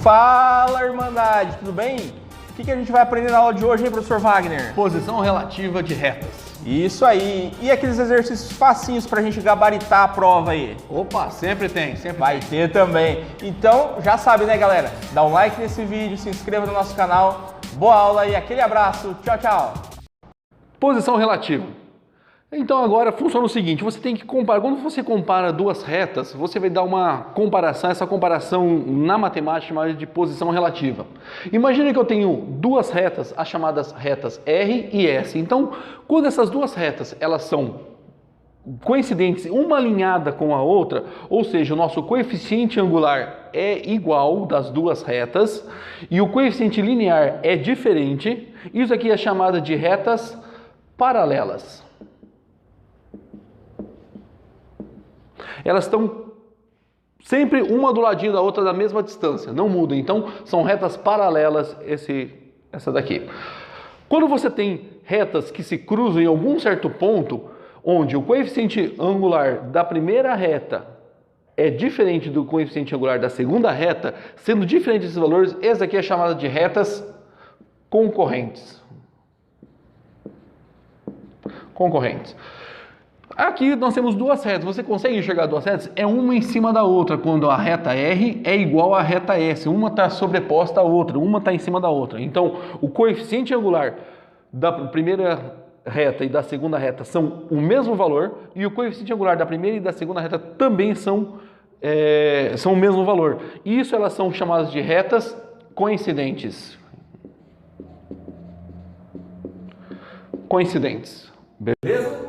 Fala, Irmandade, tudo bem? O que a gente vai aprender na aula de hoje, hein, professor Wagner? Posição relativa de retas. Isso aí. E aqueles exercícios facinhos pra gente gabaritar a prova aí? Opa, sempre tem, sempre vai ter também. Então, já sabe, né, galera? Dá um like nesse vídeo, se inscreva no nosso canal. Boa aula e aquele abraço. Tchau, tchau. Posição relativa. Então agora funciona o seguinte, você tem que comparar, quando você compara duas retas, você vai dar uma comparação, essa comparação na matemática chamada de posição relativa. Imagine que eu tenho duas retas, as chamadas retas R e S. Então, quando essas duas retas, elas são coincidentes, uma alinhada com a outra, ou seja, o nosso coeficiente angular é igual das duas retas e o coeficiente linear é diferente, isso aqui é chamado de retas paralelas. Elas estão sempre uma do ladinho da outra da mesma distância, não mudam. Então, são retas paralelas essa daqui. Quando você tem retas que se cruzam em algum certo ponto, onde o coeficiente angular da primeira reta é diferente do coeficiente angular da segunda reta, sendo diferente esses valores, essa aqui é chamada de retas concorrentes. Aqui nós temos duas retas, você consegue enxergar duas retas? É uma em cima da outra, quando a reta R é igual à reta S, uma está sobreposta à outra, uma está em cima da outra. Então, o coeficiente angular da primeira reta e da segunda reta são o mesmo valor, e o coeficiente angular da primeira e da segunda reta também são o mesmo valor. Isso elas são chamadas de retas coincidentes. Beleza?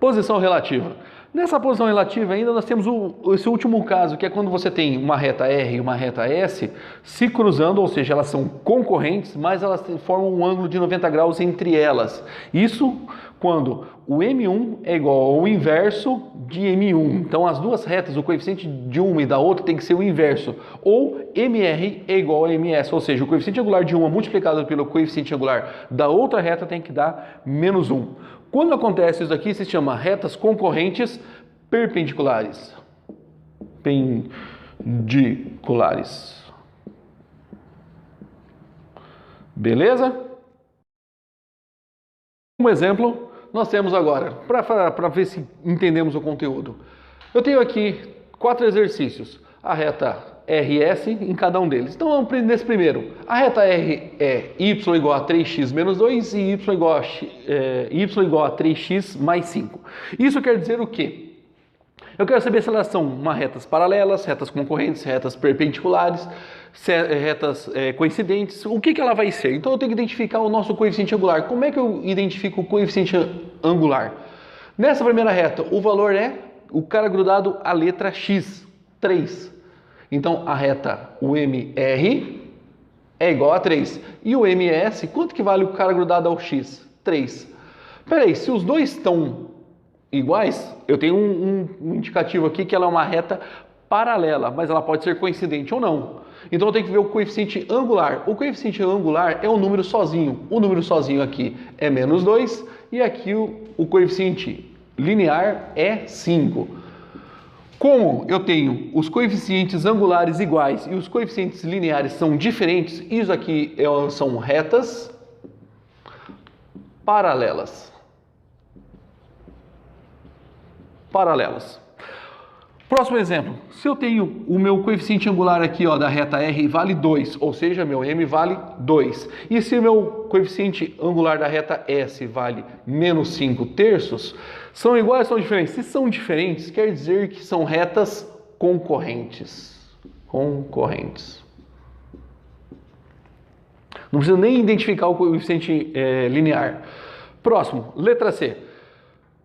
Posição relativa. Nessa posição relativa ainda nós temos esse último caso, que é quando você tem uma reta R e uma reta S se cruzando, ou seja, elas são concorrentes, mas elas formam um ângulo de 90 graus entre elas. Isso quando o M1 é igual ao inverso de M1. Então as duas retas, o coeficiente de uma e da outra tem que ser o inverso. Ou MR é igual a MS, ou seja, o coeficiente angular de uma multiplicado pelo coeficiente angular da outra reta tem que dar menos 1. Quando acontece isso aqui, se chama retas concorrentes perpendiculares. Beleza? Um exemplo nós temos agora, para ver se entendemos o conteúdo. Eu tenho aqui 4 exercícios, a reta RS em cada um deles. Então vamos nesse primeiro. A reta R é y igual a 3x menos 2 e y igual a 3x mais 5. Isso quer dizer o quê? Eu quero saber se elas são retas paralelas, retas concorrentes, retas perpendiculares, retas coincidentes. O que ela vai ser? Então eu tenho que identificar o nosso coeficiente angular. Como é que eu identifico o coeficiente angular? Nessa primeira reta, o valor é o cara grudado à letra x, 3. Então, a reta, o MR é igual a 3. E o MS, quanto que vale o cara grudado ao X? 3. Peraí, se os dois estão iguais, eu tenho um indicativo aqui que ela é uma reta paralela, mas ela pode ser coincidente ou não. Então, eu tenho que ver o coeficiente angular. O coeficiente angular é um número sozinho. O número sozinho aqui é menos 2 e aqui o coeficiente linear é 5. Como eu tenho os coeficientes angulares iguais e os coeficientes lineares são diferentes, isso aqui são retas paralelas. Próximo exemplo, se eu tenho o meu coeficiente angular aqui da reta R vale 2, ou seja, meu M vale 2. E se o meu coeficiente angular da reta S vale menos 5 terços, são iguais ou são diferentes? Se são diferentes, quer dizer que são retas concorrentes. Não precisa nem identificar o coeficiente linear. Próximo, letra C.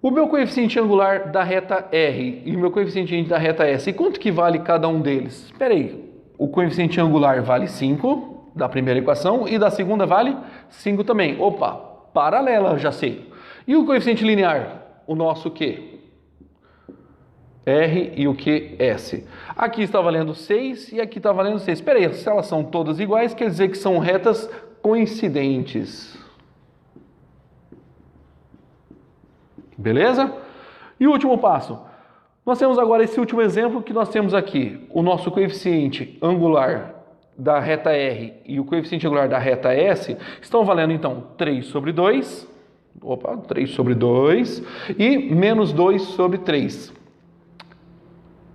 O meu coeficiente angular da reta R e o meu coeficiente da reta S, quanto que vale cada um deles? Espera aí, o coeficiente angular vale 5 da primeira equação e da segunda vale 5 também. Opa, paralela, já sei. E o coeficiente linear? O nosso Q? R e o Q? S. Aqui está valendo 6 e aqui está valendo 6. Espera aí, se elas são todas iguais, quer dizer que são retas coincidentes. Beleza? E o último passo. Nós temos agora esse último exemplo que nós temos aqui. O nosso coeficiente angular da reta R e o coeficiente angular da reta S estão valendo, então, 3 sobre 2, 3 sobre 2 e menos 2 sobre 3.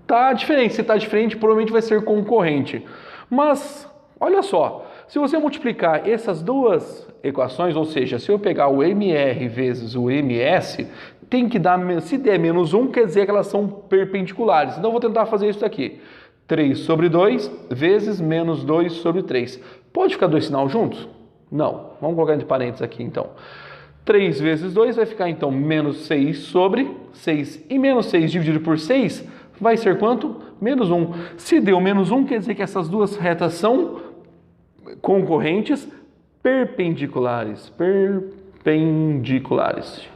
Tá diferente, se está diferente, provavelmente vai ser concorrente. Mas, olha só, se você multiplicar essas duas equações, ou seja, se eu pegar o MR vezes o MS, tem que dar, se der menos 1, quer dizer que elas são perpendiculares. Então, eu vou tentar fazer isso aqui. 3 sobre 2 vezes menos 2 sobre 3. Pode ficar dois sinais juntos? Não. Vamos colocar entre parênteses aqui, então. 3 vezes 2 vai ficar, então, menos 6 sobre 6. E menos 6 dividido por 6 vai ser quanto? Menos 1. Se deu menos 1, quer dizer que essas duas retas são concorrentes perpendiculares. Perpendiculares.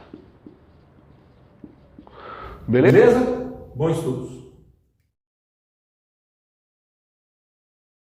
Beleza? Bons estudos.